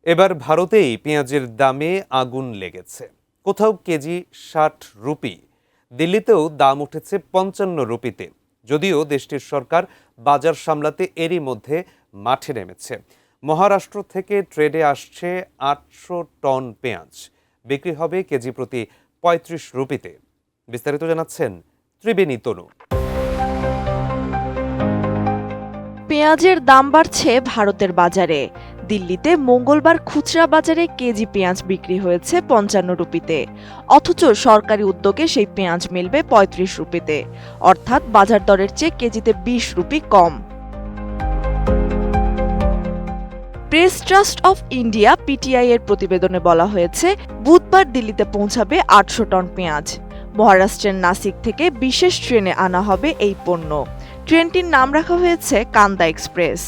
এবার ভারতেই পেঁয়াজের দামে আগুন লেগেছে। কোথাও কেজি ৬০ রুপি, দিল্লিতেও দাম উঠেছে ৫৫ রুপিতে। যদিও দেশটির সরকার বাজার সামলাতে এরই মধ্যে মাঠে নেমেছে। মহারাষ্ট্র থেকে ট্রেডে আসছে ৮০০ টন পেঁয়াজ, বিক্রি হবে কেজি প্রতি ৩৫ রুপিতে। বিস্তারিত জানাচ্ছেন ত্রিবেণী তনু। পেঁয়াজের দাম বাড়ছে ভারতের বাজারে। দিল্লিতে মঙ্গলবার খুচরা বাজারে কেজি পেঁয়াজ বিক্রি হয়েছে ৫৫ রুপিতে, অথচ সরকারি উদ্যোগে সেই পেঁয়াজ মিলবে ৩৫ রুপিতে, অর্থাৎ বাজার দরের চেয়ে কেজিতে ২০ rupee com. Press trust of India PTI এর প্রতিবেদনে বলা হয়েছে, বুধবার দিল্লিতে পৌঁছাবে ৮০০ টন পেঁয়াজ। মহারাষ্ট্রের নাসিক থেকে বিশেষ ট্রেনে আনা হবে এই পণ্য। ট্রেনটির নাম রাখা হয়েছে কান্দা এক্সপ্রেস।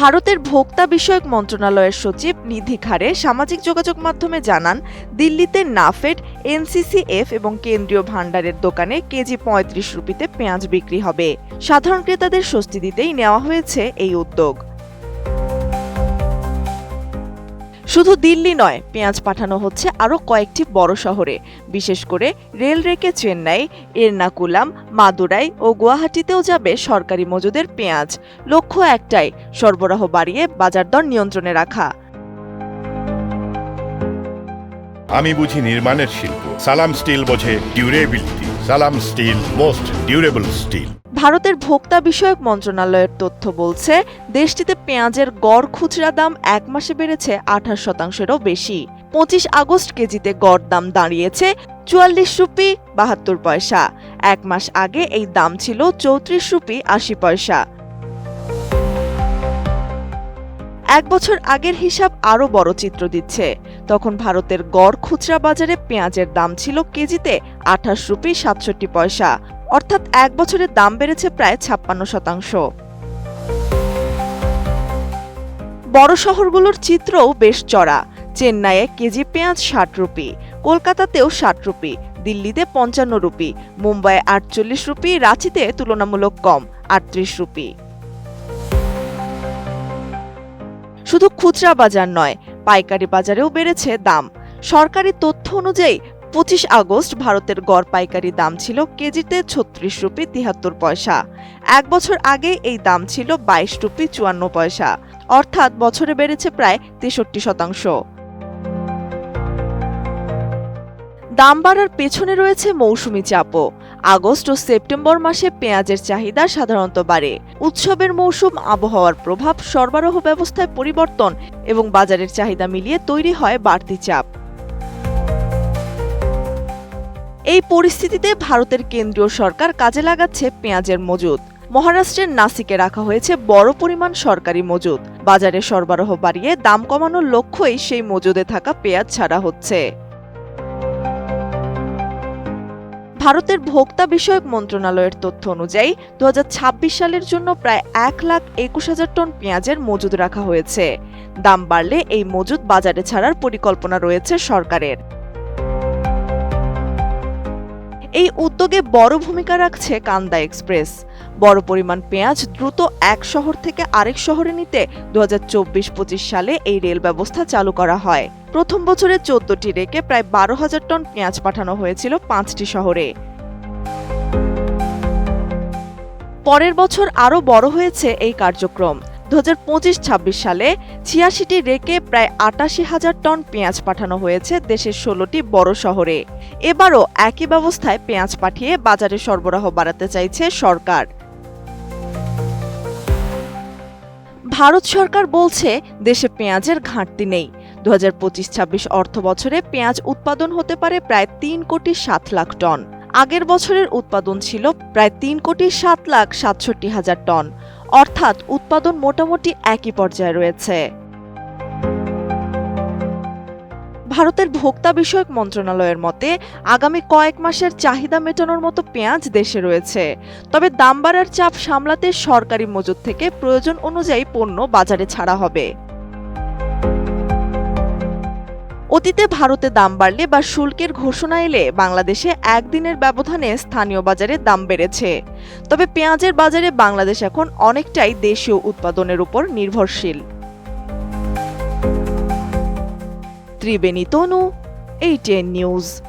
ভারতের ভোক্তা বিষয়ক মন্ত্রণালয়ের সচিব নিধি খারে সামাজিক যোগাযোগ মাধ্যমে জানান, দিল্লিতে নাফেড, এনসিসিএফ এবং কেন্দ্রীয় ভাণ্ডারের দোকানে কেজি ৩৫ রুপিতে পেঁয়াজ বিক্রি হবে। সাধারণ ক্রেতাদের স্বস্তি দিতেই নেওয়া হয়েছে এই উদ্যোগ। শুধু দিল্লি নয়, পেঁয়াজ পাঠানো হচ্ছে আরও কয়েকটি বড় শহরে, বিশেষ করে রেল রেকে চেন্নাই, এর্নাকুলাম, মাদুরাই ও গুয়াহাটিতেও যাবে সরকারি মজুদের পেঁয়াজ। লক্ষ্য একটাই, সরবরাহ বাড়িয়ে বাজার দর নিয়ন্ত্রণে রাখা। আমি বুঝি নির্মাণের শিল্প, সালাম স্টিল বোঝে ডিউরেবিলিটি। সালাম স্টিল, মোস্ট ডিউরেবল স্টিল। ভারতের ভোক্তা বিষয়ক মন্ত্রণালয়ের তথ্য বলছে, দেশটিতে পেঁয়াজের গড় খুচরা দাম এক মাসে বেড়েছে ২৮%-এরও বেশি। ২৫ আগস্ট কেজিতে গড় দাম দাঁড়িয়েছে ৪৪ রুপি ৭২ পয়সা। এক মাস আগে এই দাম ছিল ৩৪ রুপি ৮০ পয়সা। এক বছর আগের হিসাব আরও বড় চিত্র দিচ্ছে। তখন ভারতের গড় খুচরা বাজারে পেঁয়াজের দাম ছিল কেজিতে ২৮ রুপি ৬৭ পয়সা, অর্থাৎ এক বছরের দাম বেড়েছে প্রায় ৫৬%। বড় শহরগুলোর চিত্রও বেশ চড়া। চেন্নাইয়ে কেজি পেঁয়াজ ৬০ রুপি, কলকাতাতেও ৬০ রুপি, দিল্লিতে ৫৫ রুপি, মুম্বাইয়ে ৪৮ রুপি, রাঁচিতে তুলনামূলক কম ৩৮ রুপি। শুধু খুচরা বাজার নয়, পাইকারি বাজারেও বেড়েছে দাম। সরকারি তথ্য অনুযায়ী ২৫ আগস্ট ভারতের গড় পাইকারি দাম ছিল কেজিতে ৩৬ রুপি ৭৩ পয়সা। এক বছর আগে এই দাম ছিল ২২ রুপি ৫৪ পয়সা, অর্থাৎ বছরে বেড়েছে প্রায় ৬৩%। দাম বাড়ার পেছনে রয়েছে মৌসুমি চাপও। আগস্ট ও সেপ্টেম্বর মাসে পেঁয়াজের চাহিদা সাধারণত বাড়ে। উৎসবের মৌসুম, আবহাওয়ার প্রভাব, সরবরাহ ব্যবস্থায় পরিবর্তন এবং বাজারের চাহিদা মিলিয়ে তৈরি হয় বাড়তি চাপ। এই পরিস্থিতিতে ভারতের কেন্দ্রীয় সরকার কাজে লাগাচ্ছে পেঁয়াজের মজুদ। মহারাষ্ট্রের নাসিকে রাখা হয়েছে বড় পরিমাণ সরকারি মজুদ। বাজারে সরবরাহ বাড়িয়ে দাম কমানোর লক্ষ্যেই সেই মজুদে থাকা পেঁয়াজ ছাড়া হচ্ছে। ভারতের ভোক্তা বিষয়ক মন্ত্রণালয়ের তথ্য অনুযায়ী ২০২৬ সালের জন্য প্রায় ১,২১,০০০ টন পেঁয়াজের মজুদ রাখা হয়েছে। দাম বাড়লে এই মজুদ বাজারে ছাড়ার পরিকল্পনা রয়েছে সরকারের। এই উদ্যোগে বড় ভূমিকা রাখছে কান্দা এক্সপ্রেস। বড় পরিমাণ পেঁয়াজ দ্রুত এক শহর থেকে আরেক শহরে নিতে ২০২৪-২৫ সালে এই রেল ব্যবস্থা চালু করা হয়। প্রথম বছরে ১৪টি রেকে প্রায় ১২,০০০ টন পেঁয়াজ পাঠানো হয়েছিল ৫টি শহরে। পরের বছর আরও বড় হয়েছে এই কার্যক্রম। ২০২৫-২৬ সালে ৮৬টি রেকে প্রায় ৮৮,০০০ টন পেঁয়াজ পাঠানো হয়েছে দেশের ১৬টি বড় শহরে। এবারও একই ব্যবস্থায় পেঁয়াজ পাঠিয়ে বাজারে সরবরাহ বাড়াতে চাইছে সরকার। ভারত সরকার বলছে, দেশে পেঁয়াজের ঘাটতি নেই। ২০২৫-২৬ অর্থ বছরে পেঁয়াজ উৎপাদন হতে পারে প্রায় ৩,৭,০০,০০০ টন। আগের বছরের উৎপাদন ছিল প্রায় ৩,৭,৬৭,০০০ টন, অর্থাৎ উৎপাদন মোটামুটি একই পর্যায়ে রয়েছে। ভারতের ভোক্তা বিষয়ক মন্ত্রণালয়ের মতে, আগামী কয়েক মাসের চাহিদা মেটানোর মতো পেঁয়াজ দেশে রয়েছে। তবে দাম বাড়ার চাপ সামলাতে সরকারি মজুদ থেকে প্রয়োজন অনুযায়ী পণ্য বাজারে ছাড়া হবে। অতীতে ভারতে দাম বাড়লে বা শুল্কের ঘোষণা এলে বাংলাদেশে একদিনের ব্যবধানে স্থানীয় বাজারে দাম বেড়েছে। তবে পেঁয়াজের বাজারে বাংলাদেশ এখন অনেকটাই দেশীয় উৎপাদনের উপর নির্ভরশীল। ত্রিবেণী তনু, ATN নিউজ।